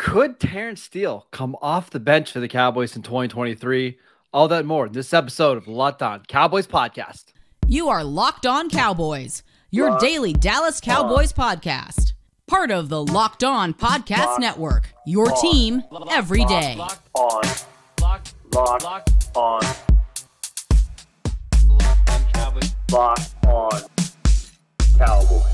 Could Terence Steele come off the bench for the Cowboys in 2023? All that and more in this episode of Locked On Cowboys podcast. You are Locked On Cowboys, your daily Dallas Cowboys podcast. Part of the Locked On Podcast Network, your team every day. Locked on Cowboys. Locked on Cowboys.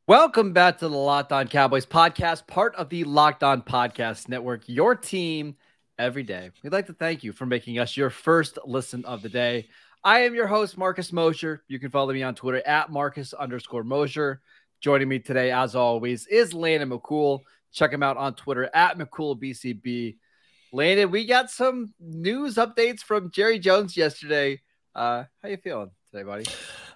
Welcome back to the Locked On Cowboys podcast, part of the Locked On Podcast Network, your team every day. We'd like to thank you for making us your first listen of the day. I am your host, Marcus Mosher. You can follow me on Twitter at Marcus_Mosher. Joining me today, as always, is Landon McCool. Check him out on Twitter at McCoolBCB. Landon, we got some news updates from Jerry Jones yesterday. How you feeling today, buddy?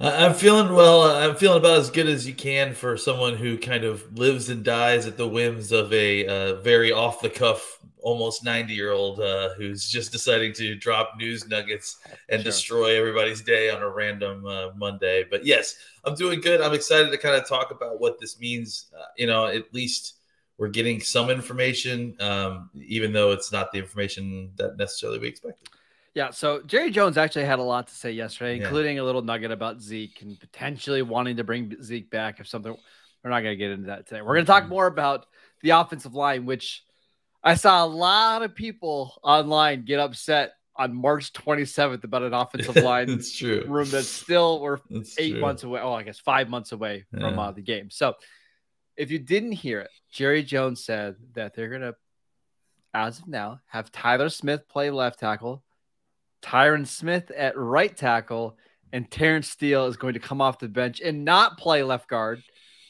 I'm feeling well. I'm feeling about as good as you can for someone who kind of lives and dies at the whims of a very off-the-cuff, almost 90-year-old who's just deciding to drop news nuggets and destroy everybody's day on a random Monday. But yes, I'm doing good. I'm excited to kind of talk about what this means. At least we're getting some information, even though it's not the information that necessarily we expected. Yeah, so Jerry Jones actually had a lot to say yesterday, including a little nugget about Zeke and potentially wanting to bring Zeke back if something. We're not going to get into that today. We're going to talk more about the offensive line, which I saw a lot of people online get upset on March 27th about an offensive line room that's still we're 8 months away. Oh, I guess 5 months away from the game. So if you didn't hear it, Jerry Jones said that they're going to, as of now, have Tyler Smith play left tackle, Tyron Smith at right tackle, and Terence Steele is going to come off the bench and not play left guard,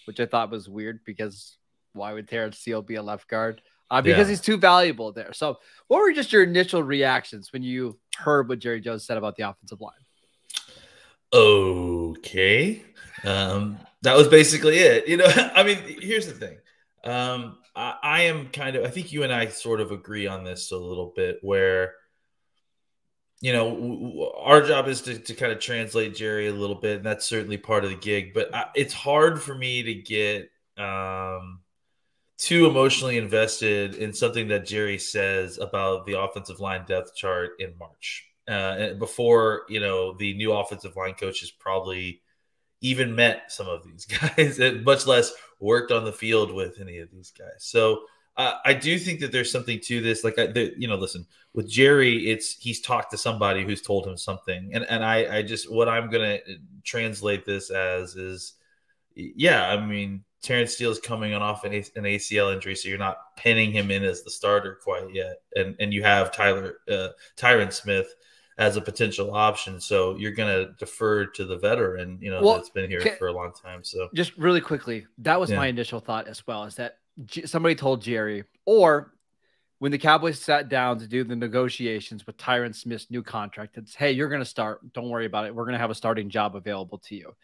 which I thought was weird because why would Terence Steele be a left guard? Because he's too valuable there. So what were just your initial reactions when you heard what Jerry Jones said about the offensive line? Okay. That was basically it. Here's the thing. I think you and I sort of agree on this a little bit where, our job is to kind of translate Jerry a little bit, and that's certainly part of the gig. But it's hard for me to get too emotionally invested in something that Jerry says about the offensive line depth chart in March, before the new offensive line coaches probably even met some of these guys, and much less worked on the field with any of these guys. So I do think that there's something to this. Listen, with Jerry, he's talked to somebody who's told him something. And I just, what I'm going to translate this as is, Terence Steele is coming on off an ACL injury, so you're not pinning him in as the starter quite yet. And you have Tyron Smith as a potential option. So you're going to defer to the veteran, that's been here for a long time. So just really quickly, that was my initial thought as well, is that somebody told Jerry, or when the Cowboys sat down to do the negotiations with Tyron Smith's new contract, it's, hey, you're going to start. Don't worry about it. We're going to have a starting job available to you.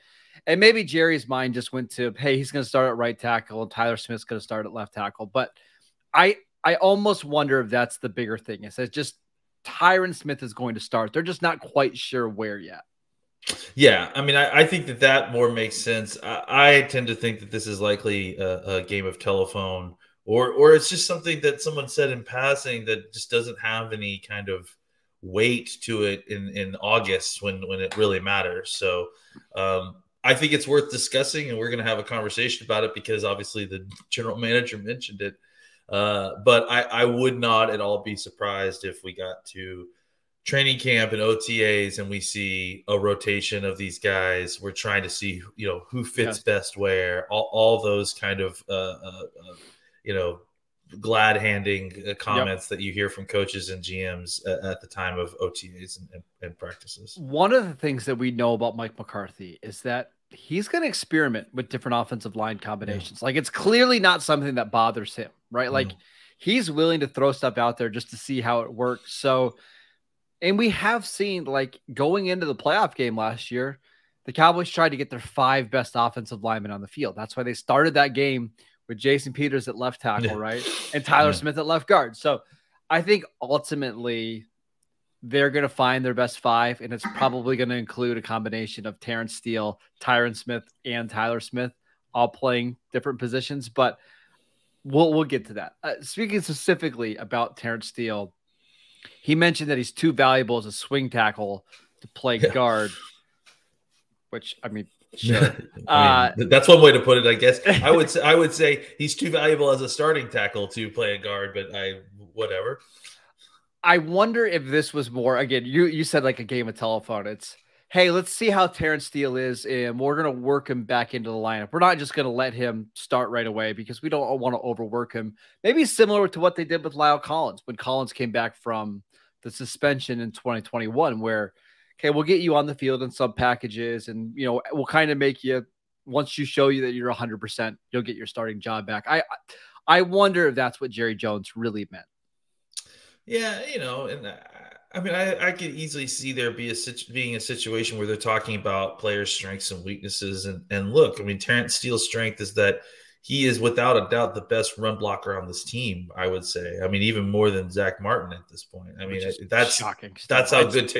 And maybe Jerry's mind just went to, hey, he's going to start at right tackle and Tyler Smith's going to start at left tackle. But I almost wonder if that's the bigger thing. It's just Tyron Smith is going to start. They're just not quite sure where yet. Yeah, I think that more makes sense. I tend to think that this is likely a game of telephone, or it's just something that someone said in passing that just doesn't have any kind of weight to it in August when it really matters. So I think it's worth discussing, and we're going to have a conversation about it because obviously the general manager mentioned it. But I would not at all be surprised if we got to training camp and OTAs and we see a rotation of these guys. We're trying to see, who fits best where, all those kind of, glad handing comments that you hear from coaches and GMs at the time of OTAs and practices. One of the things that we know about Mike McCarthy is that he's going to experiment with different offensive line combinations. Like, it's clearly not something that bothers him, right? Like, he's willing to throw stuff out there just to see how it works. So, and we have seen, like, going into the playoff game last year, the Cowboys tried to get their 5 best offensive linemen on the field. That's why they started that game with Jason Peters at left tackle, right? And Tyler Smith at left guard. So I think ultimately they're going to find their best 5, and it's probably going to include a combination of Terence Steele, Tyron Smith, and Tyler Smith all playing different positions, but we'll get to that. Speaking specifically about Terence Steele, he mentioned that he's too valuable as a swing tackle to play guard, which, I mean, sure. That's one way to put it, I guess. I would say he's too valuable as a starting tackle to play a guard, but whatever. I wonder if this was more, again, you said like a game of telephone. It's, hey, let's see how Terence Steele is, and we're going to work him back into the lineup. We're not just going to let him start right away because we don't want to overwork him. Maybe similar to what they did with Lyle Collins when Collins came back from the suspension in 2021, where, okay, we'll get you on the field in some packages, and, you know, we'll kind of make you, once you show you that you're 100%, you'll get your starting job back. I wonder if that's what Jerry Jones really meant. Yeah, you know, and I mean, I could easily see there being a situation where they're talking about players' strengths and weaknesses. And look, I mean, Terence Steele's strength is that he is without a doubt the best run blocker on this team, I would say. I mean, even more than Zach Martin at this point. I mean, that's shocking. That's how good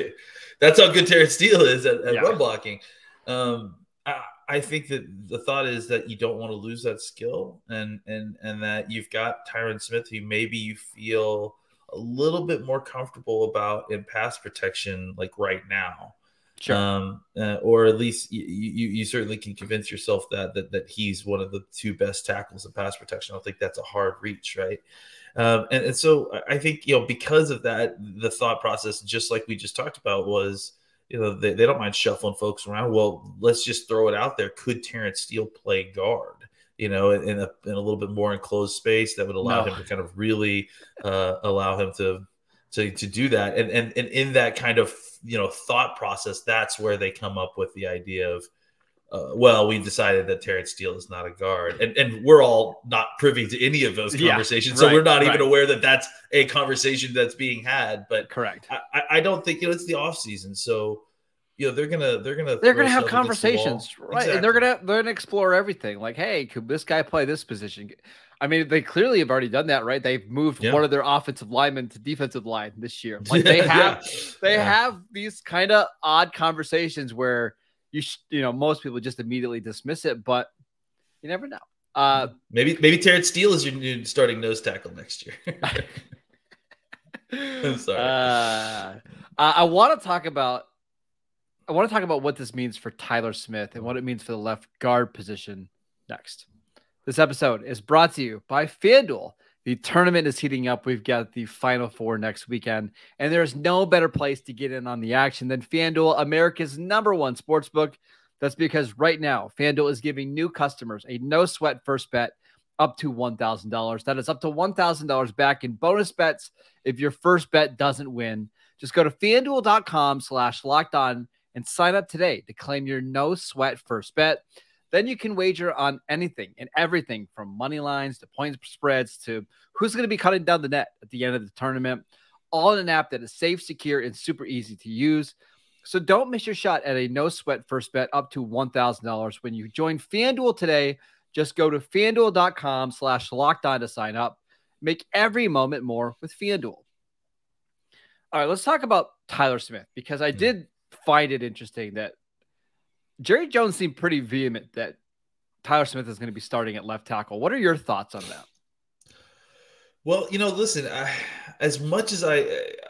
Terence Steele is at run blocking. I think that the thought is that you don't want to lose that skill, and that you've got Tyron Smith, who maybe you feel a little bit more comfortable about in pass protection, like right now. Sure. Or at least you certainly can convince yourself that he's one of the two best tackles in pass protection. I don't think that's a hard reach, right? And so I think, you know, because of that, the thought process, just like we just talked about, was, you know, they don't mind shuffling folks around. Well, let's just throw it out there. Could Terence Steele play guard? You know, in a little bit more enclosed space that would allow him to kind of really allow him to do that. And in that kind of, you know, thought process, that's where they come up with the idea of, well, we decided that Terence Steele is not a guard. And we're all not privy to any of those conversations. So we're not even aware that that's a conversation that's being had. But correct. I don't think, you know, it's the off season. So, you know, they're gonna have conversations, right? Exactly. And they're gonna explore everything. Like, hey, could this guy play this position? I mean, they clearly have already done that, right? They've moved one of their offensive linemen to defensive line this year. Like they have these kind of odd conversations where you know, most people just immediately dismiss it, but you never know. Maybe Terence Steele is your new starting nose tackle next year. I'm sorry. I want to talk about what this means for Tyler Smith and what it means for the left guard position next. This episode is brought to you by FanDuel. The tournament is heating up. We've got the Final Four next weekend, and there's no better place to get in on the action than FanDuel, America's #1 sportsbook. That's because right now, FanDuel is giving new customers a no-sweat first bet up to $1,000. That is up to $1,000 back in bonus bets if your first bet doesn't win. Just go to FanDuel.com/lockedon and sign up today to claim your no-sweat first bet. Then you can wager on anything and everything from money lines to point spreads to who's going to be cutting down the net at the end of the tournament, all in an app that is safe, secure, and super easy to use. So don't miss your shot at a no-sweat first bet up to $1,000 when you join FanDuel today. Just go to FanDuel.com/lockedon to sign up. Make every moment more with FanDuel. All right, let's talk about Tyler Smith, because I did find it interesting that Jerry Jones seemed pretty vehement that Tyler Smith is going to be starting at left tackle. What are your thoughts on that? Well, you know, listen, as much as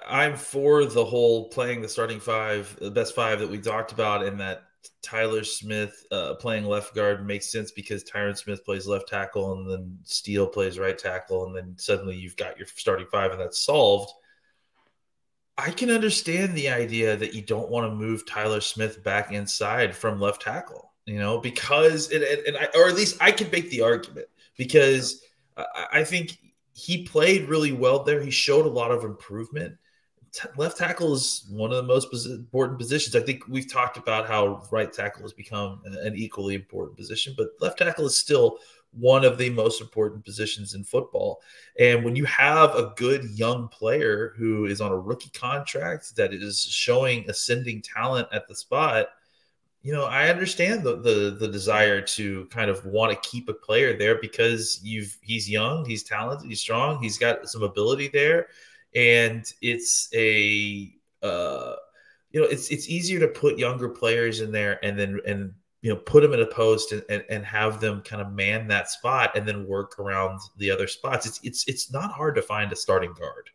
I'm for the whole playing the starting five, the best five that we talked about, and that Tyler Smith playing left guard makes sense because Tyron Smith plays left tackle and then Steele plays right tackle, and then suddenly you've got your starting five and that's solved. I can understand the idea that you don't want to move Tyler Smith back inside from left tackle, you know, because or at least I can make the argument, because I think he played really well there. He showed a lot of improvement. Left tackle is one of the most important positions. I think we've talked about how right tackle has become an equally important position, but left tackle is still one of the most important positions in football. And when you have a good young player who is on a rookie contract that is showing ascending talent at the spot, you know, I understand the desire to kind of want to keep a player there because he's young, he's talented, he's strong, he's got some ability there. And it's it's easier to put younger players in there and put them in a post and have them kind of man that spot and then work around the other spots. It's not hard to find a starting guard,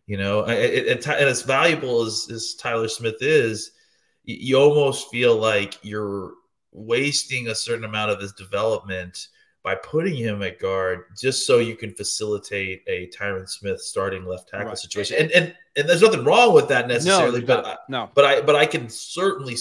and as valuable as Tyler Smith is, you almost feel like you're wasting a certain amount of his development by putting him at guard just so you can facilitate a Tyron Smith starting left tackle situation. And there's nothing wrong with that necessarily, but I can certainly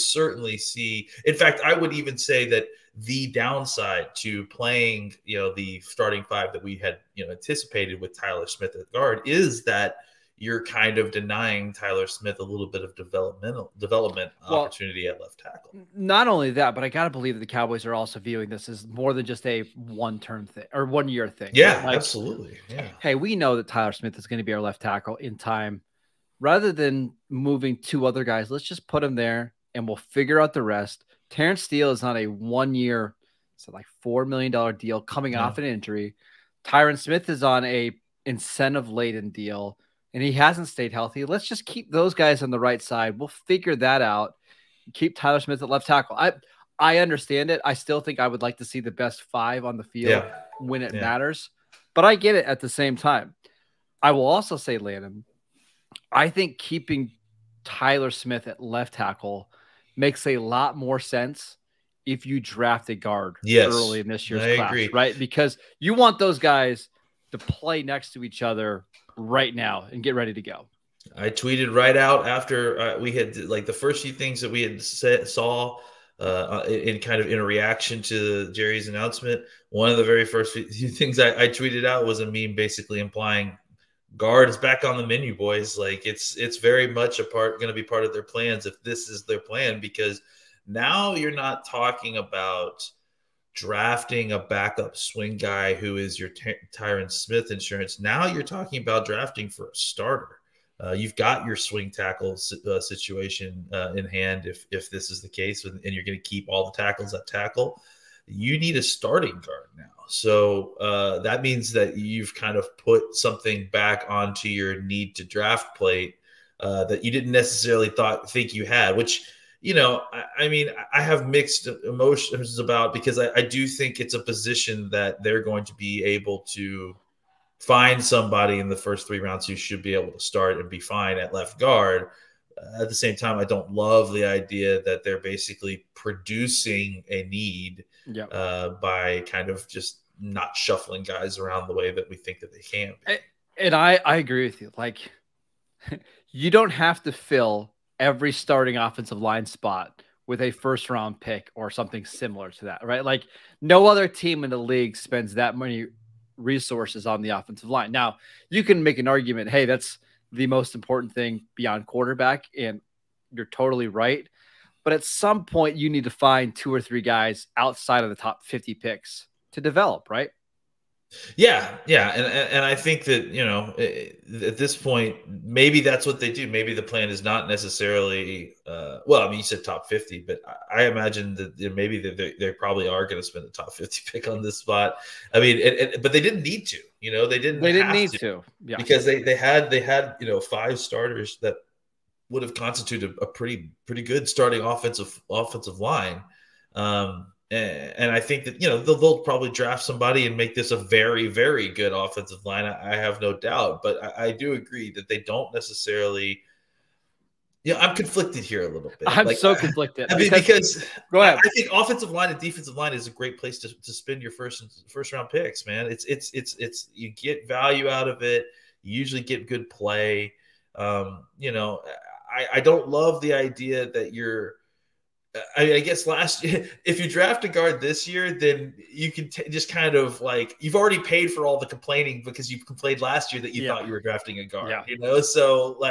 see. In fact, I would even say that the downside to playing, the starting five that we had, anticipated with Tyler Smith at guard is that you're kind of denying Tyler Smith a little bit of development opportunity at left tackle. Not only that, but I got to believe that the Cowboys are also viewing this as more than just a one-term thing or one-year thing. Yeah, absolutely. Yeah. Hey, we know that Tyler Smith is going to be our left tackle in time. Rather than moving 2 other guys, let's just put him there and we'll figure out the rest. Terence Steele is on a 1-year, like $4 million deal coming off an injury. Tyron Smith is on a incentive-laden deal, and he hasn't stayed healthy. Let's just keep those guys on the right side. We'll figure that out. Keep Tyler Smith at left tackle. I understand it. I still think I would like to see the best 5 on the field when it matters. But I get it at the same time. I will also say, Landon, I think keeping Tyler Smith at left tackle makes a lot more sense if you draft a guard early in this year's class, right? Because you want those guys to play next to each other right now and get ready to go. I tweeted right out after we had the first few things that we had saw in kind of in a reaction to Jerry's announcement. One of the very first few things I tweeted out was a meme basically implying guard is back on the menu, boys. Like it's very much going to be part of their plans if this is their plan, because now you're not talking about drafting a backup swing guy who is your Tyron Smith insurance. Now you're talking about drafting for a starter. You've got your swing tackle situation in hand if this is the case, and you're going to keep all the tackles at tackle. You need a starting guard now. So that means that you've kind of put something back onto your need to draft plate that you didn't necessarily think you had, which – I mean, I have mixed emotions about, because I do think it's a position that they're going to be able to find somebody in the first 3 rounds who should be able to start and be fine at left guard. At the same time, I don't love the idea that they're basically producing a need by kind of just not shuffling guys around the way that we think that they can be. And I agree with you. Like, you don't have to fill every starting offensive line spot with a 1st-round pick or something similar to that, right? Like, no other team in the league spends that many resources on the offensive line. Now, you can make an argument, hey, that's the most important thing beyond quarterback, and you're totally right. But at some point, you need to find 2 or 3 guys outside of the top 50 picks to develop, right? Yeah. And I think that, at this point, maybe that's what they do. Maybe the plan is not necessarily, you said top 50, but I imagine that maybe they probably are going to spend a top 50 pick on this spot. I mean, but they didn't need to, they didn't need to. Yeah. Because they had 5 starters that would have constituted a pretty good starting offensive line. And I think that, they'll probably draft somebody and make this a very, very good offensive line. I have no doubt. But I do agree that they don't necessarily – I'm conflicted here a little bit. I'm so conflicted. I mean, because go ahead. I think offensive line and defensive line is a great place to spend your first round picks, man. It's you get value out of it. You usually get good play. I don't love the idea that you're – I guess last year, if you draft a guard this year, then you can just kind of you've already paid for all the complaining because you complained last year that you thought you were drafting a guard, So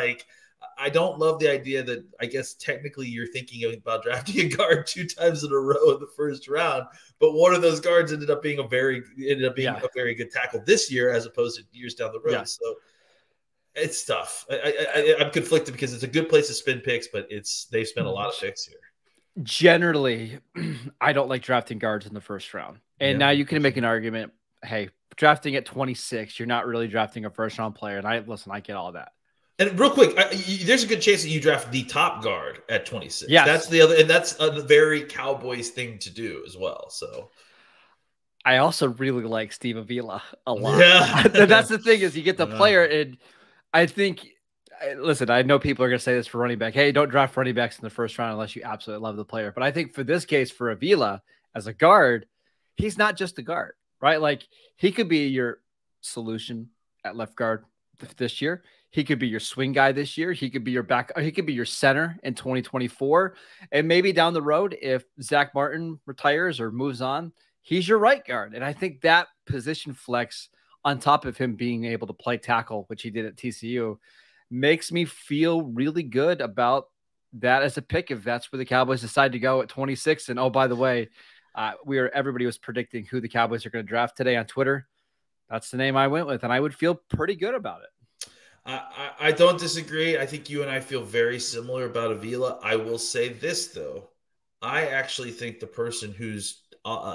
I don't love the idea that I guess technically you're thinking about drafting a guard 2 times in a row in the first round, but one of those guards ended up being a very good tackle this year as opposed to years down the road. Yeah. So it's tough. I'm conflicted because it's a good place to spend picks, but they've spent a lot of picks here. Generally, I don't like drafting guards in the first round. And now you can make an argument, hey, drafting at 26, you're not really drafting a first-round player. And I get all that. And real quick, there's a good chance that you draft the top guard at 26. Yes. That's the other, and that's a very Cowboys thing to do as well. So I also really like Steve Avila a lot. Yeah. That's the thing is you get the player, and I think, listen, I know people are going to say this for running back. Hey, don't draft running backs in the first round unless you absolutely love the player. But I think for this case, for Avila as a guard, he's not just a guard, right? Like he could be your solution at left guard this year. He could be your swing guy this year. He could be your back. He could be your center in 2024. And maybe down the road, if Zach Martin retires or moves on, he's your right guard. And I think that position flex on top of him being able to play tackle, which he did at TCU, makes me feel really good about that as a pick if that's where the Cowboys decide to go at 26. And oh, by the way, everybody was predicting who the Cowboys are going to draft today on Twitter. That's the name I went with, and I would feel pretty good about it. I don't disagree. I think you and I feel very similar about Avila. I will say this, though. I actually think the person whose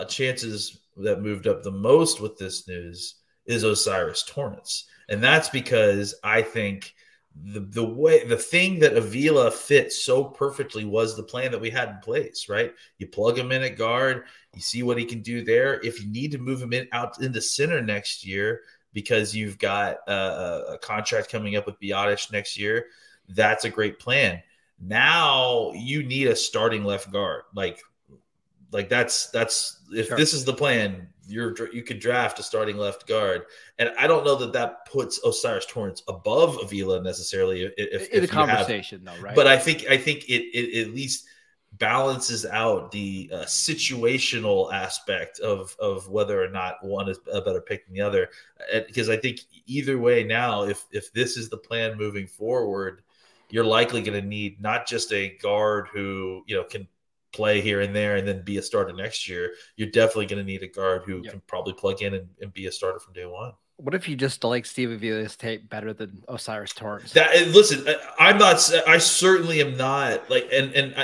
chances that moved up the most with this news is Osiris Torrance. And that's because I think the thing that Avila fit so perfectly was the plan that we had in place, right? You plug him in at guard, you see what he can do there. If you need to move him out into center next year because you've got a contract coming up with Biotish next year, that's a great plan. Now you need a starting left guard. Like that's if This is the plan, you could draft a starting left guard, and I don't know that puts Osiris Torrance above Avila necessarily. If in the conversation, though, right? But I think it at least balances out the situational aspect of whether or not one is a better pick than the other. Because I think either way now, if this is the plan moving forward, you're likely going to need not just a guard who can play here and there and then be a starter next year. You're definitely going to need a guard who can probably plug in and be a starter from day one. What if you just like Steve Avila's tape better than Osiris Torrance? Listen, I'm not. I certainly am not like, and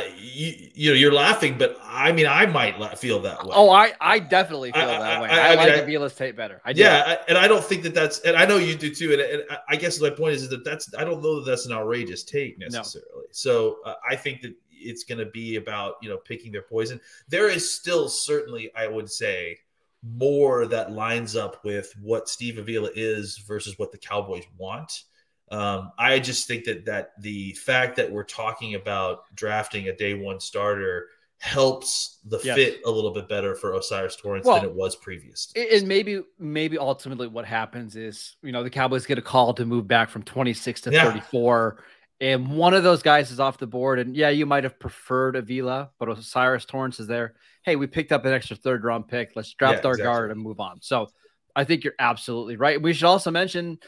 you're laughing, but I mean, I might feel that way. Oh, I definitely feel that way. I like Avila's tape better. And I don't think that's, and I know you do too. And I guess my point is that I don't know that that's an outrageous take necessarily. No. So I think that it's going to be about picking their poison. There is still certainly, I would say, more that lines up with what Steve Avila is versus what the Cowboys want. I just think that the fact that we're talking about drafting a day one starter helps the fit a little bit better for Osiris Torrance than it was previous. And maybe ultimately what happens is, the Cowboys get a call to move back from 26 to 34. And one of those guys is off the board. And you might have preferred Avila, but Osiris Torrance is there. Hey, we picked up an extra third-round pick. Let's draft our guard and move on. So I think you're absolutely right. We should also mention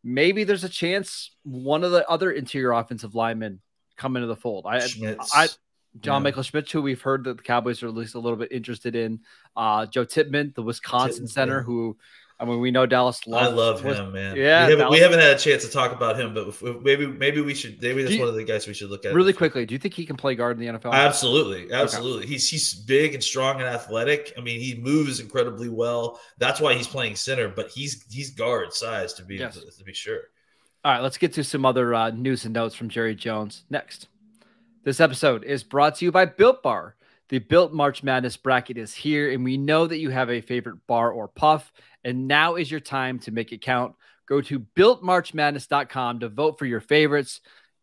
maybe there's a chance one of the other interior offensive linemen come into the fold. John Michael Schmitz, who we've heard that the Cowboys are at least a little bit interested in. Joe Tippmann, the Wisconsin center, who – we know Dallas loves. I love him, man. Yeah, we haven't had a chance to talk about him, but maybe we should. Maybe that's one of the guys we should look at. Really quickly, do you think he can play guard in the NFL? Absolutely. Okay. He's big and strong and athletic. I mean, he moves incredibly well. That's why he's playing center, but he's guard size to be sure. All right, let's get to some other news and notes from Jerry Jones next. This episode is brought to you by Built Bar. The Built March Madness bracket is here, and we know that you have a favorite bar or puff, and now is your time to make it count. Go to BuiltMarchMadness.com to vote for your favorites.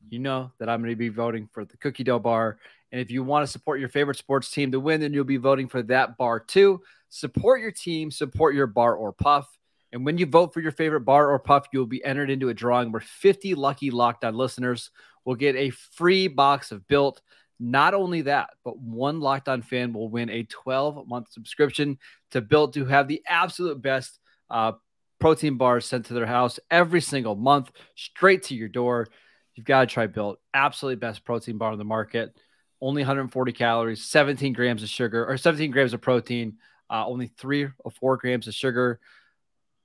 You know that I'm going to be voting for the cookie dough bar, and if you want to support your favorite sports team to win, then you'll be voting for that bar too. Support your team, support your bar or puff, and when you vote for your favorite bar or puff, you'll be entered into a drawing where 50 lucky Locked On listeners will get a free box of Built. Not only that, but one Locked On fan will win a 12-month subscription to Built to have the absolute best protein bars sent to their house every single month, straight to your door. You've got to try Built. Absolutely best protein bar on the market. Only 140 calories, 17 grams of sugar, or 17 grams of protein, only 3 or 4 grams of sugar.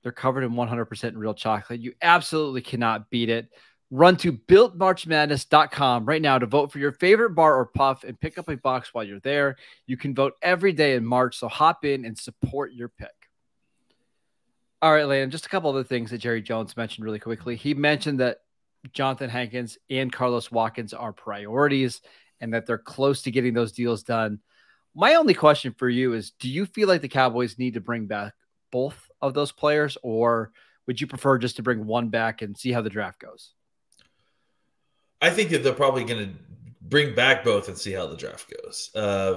They're covered in 100% real chocolate. You absolutely cannot beat it. Run to BuiltMarchMadness.com right now to vote for your favorite bar or puff and pick up a box while you're there. You can vote every day in March, so hop in and support your pick. All right, Landon, just a couple other things that Jerry Jones mentioned really quickly. He mentioned that Jonathan Hankins and Carlos Watkins are priorities and that they're close to getting those deals done. My only question for you is, do you feel like the Cowboys need to bring back both of those players, or would you prefer just to bring one back and see how the draft goes? I think that they're probably going to bring back both and see how the draft goes.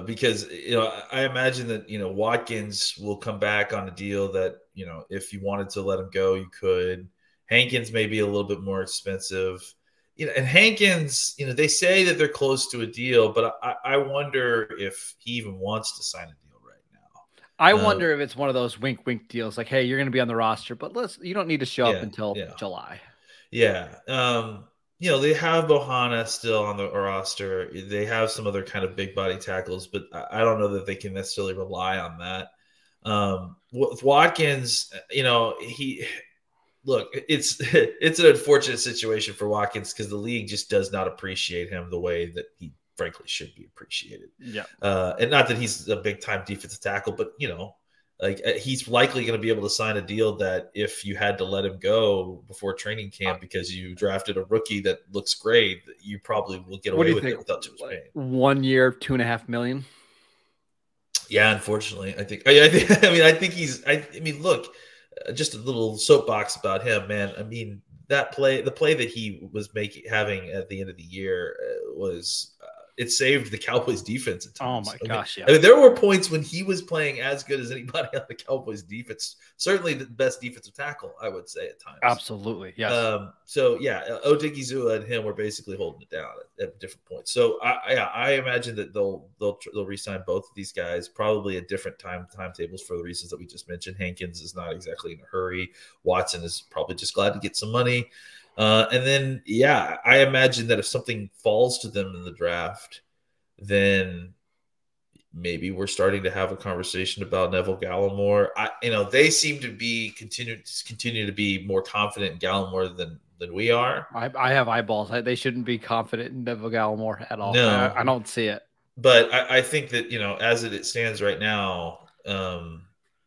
Because, I imagine that, Watkins will come back on a deal that, if you wanted to let him go, you could. Hankins may be a little bit more expensive. And Hankins, they say that they're close to a deal, but I wonder if he even wants to sign a deal right now. I wonder if it's one of those wink, wink deals. Like, hey, you're going to be on the roster, but you don't need to show up until July. Yeah. They have Bohanna still on the roster. They have some other kind of big body tackles, but I don't know that they can necessarily rely on that. With Watkins, it's an unfortunate situation for Watkins because the league just does not appreciate him the way that he frankly should be appreciated. Yeah. And not that he's a big time defensive tackle, but he's likely going to be able to sign a deal that if you had to let him go before training camp because you drafted a rookie that looks great, you probably will get away with it without too much pain. 1 year, $2.5 million. Yeah, unfortunately, I think he's. Look, just a little soapbox about him, man. I mean, the play that he was having at the end of the year was. It saved the Cowboys defense at times. Oh my gosh, yeah. There were points when he was playing as good as anybody on the Cowboys defense. Certainly the best defensive tackle, I would say, at times. Absolutely, yes. Odigizua and him were basically holding it down at different points. So I imagine that they'll re-sign both of these guys, probably at different timetables for the reasons that we just mentioned. Hankins is not exactly in a hurry. Watson is probably just glad to get some money. And then, I imagine that if something falls to them in the draft, then maybe we're starting to have a conversation about Neville Gallimore. They seem to be continue to be more confident in Gallimore than we are. I have eyeballs. They shouldn't be confident in Neville Gallimore at all. No, I don't see it. But I think that as it stands right now,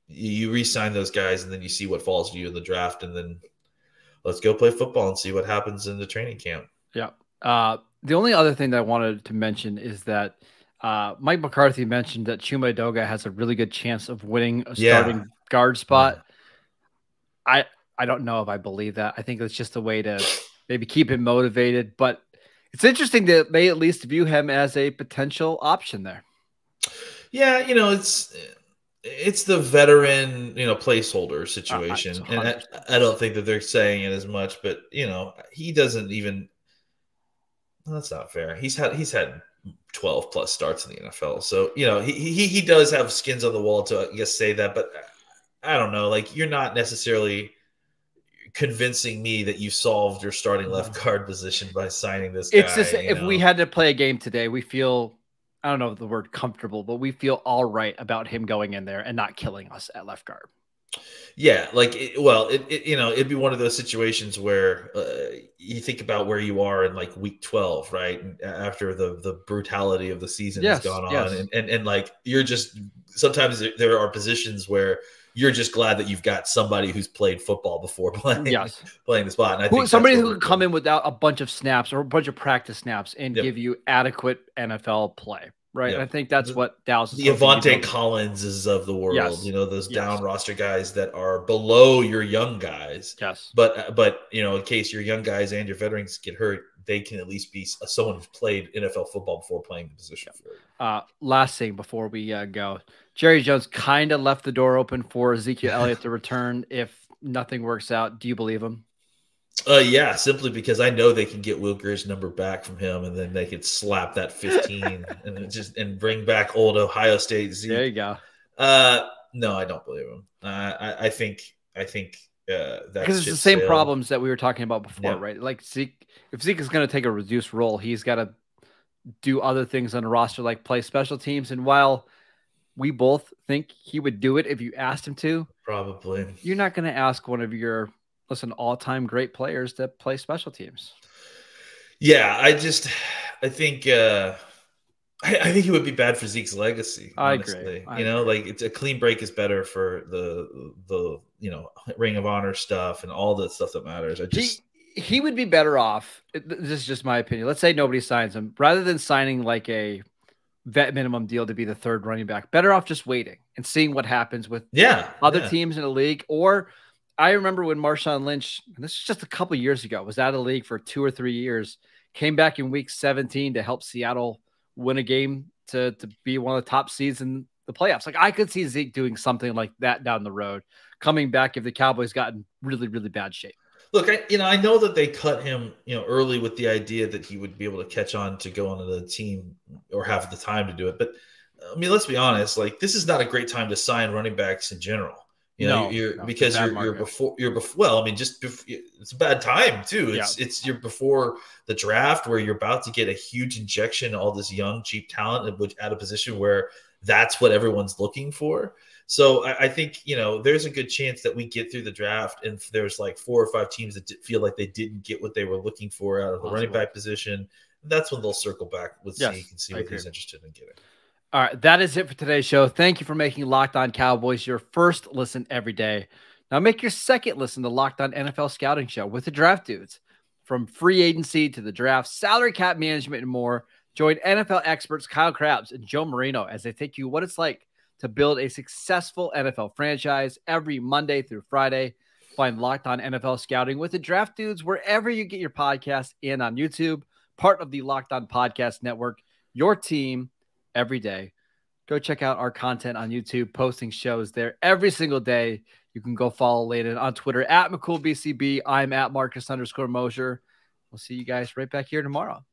you re-sign those guys, and then you see what falls to you in the draft, and then. Let's go play football and see what happens in the training camp. Yeah. The only other thing that I wanted to mention is that Mike McCarthy mentioned that Chuma Edoga has a really good chance of winning a starting guard spot. I don't know if I believe that. I think it's just a way to maybe keep him motivated. But it's interesting that they at least view him as a potential option there. Yeah, it's the veteran, placeholder situation. And I don't think that they're saying it as much, but he doesn't even, that's not fair. He's had 12 plus starts in the NFL. So, he does have skins on the wall to, I guess, say that, but I don't know, you're not necessarily convincing me that you solved your starting left guard position by signing this guy. It's just, if we had to play a game today, we feel, I don't know the word comfortable, but we feel all right about him going in there and not killing us at left guard. Yeah, it'd be one of those situations where you think about where you are in week 12, right? After the brutality of the season has gone on, and you're just, sometimes there are positions where you're just glad that you've got somebody who's played football before playing the spot. And I think somebody who can come in without a bunch of snaps or a bunch of practice snaps and give you adequate NFL play. Right. Yep. I think that's what Dallas is. The Avante Collinses of the world, those down roster guys that are below your young guys. Yes. But in case your young guys and your veterans get hurt, they can at least be someone who's played NFL football before playing the position for you. Last thing before we go, Jerry Jones kind of left the door open for Ezekiel Elliott to return if nothing works out. Do you believe him? Yeah, simply because I know they can get Will Greer's number back from him, and then they could slap that 15 and bring back old Ohio State Zeke. There you go. No, I don't believe him. I think that's because it's the same problems that we were talking about before, right? Like Zeke, if Zeke is going to take a reduced role, he's got to do other things on a roster, like play special teams. And while we both think he would do it if you asked him to, probably you're not going to ask one of your all-time great players to play special teams. Yeah, I think it would be bad for Zeke's legacy. Honestly. I agree. It's a clean break is better for the Ring of Honor stuff and all the stuff that matters. he would be better off. This is just my opinion. Let's say nobody signs him, rather than signing like a vet minimum deal to be the third running back. Better off just waiting and seeing what happens with other teams in the league. Or I remember when Marshawn Lynch, and this is just a couple years ago, was out of the league for 2 or 3 years, came back in week 17 to help Seattle win a game to be one of the top seeds in the playoffs. Like, I could see Zeke doing something like that down the road, coming back if the Cowboys got in really, really bad shape. Look, I know that they cut him, early with the idea that he would be able to catch on to go onto the team or have the time to do it. But I mean, let's be honest. Like, this is not a great time to sign running backs in general. Because you're before. Well, I mean, it's a bad time too. You're before the draft where you're about to get a huge injection of all this young, cheap talent at a position where that's what everyone's looking for. So I think, there's a good chance that we get through the draft and there's like 4 or 5 teams that feel like they didn't get what they were looking for out of the running back position. That's when they'll circle back with Zeke and see what he's interested in getting. All right, that is it for today's show. Thank you for making Locked On Cowboys your first listen every day. Now make your second listen to Locked On NFL Scouting Show with the Draft Dudes. From free agency to the draft, salary cap management, and more, join NFL experts Kyle Krabs and Joe Marino as they take you what it's like to build a successful NFL franchise every Monday through Friday. Find Locked On NFL Scouting with the Draft Dudes wherever you get your podcast and on YouTube, part of the Locked On Podcast Network, your team every day. Go check out our content on YouTube, posting shows there every single day. You can go follow Landon on Twitter at McCoolBCB. I'm at Marcus_Mosher. We'll see you guys right back here tomorrow.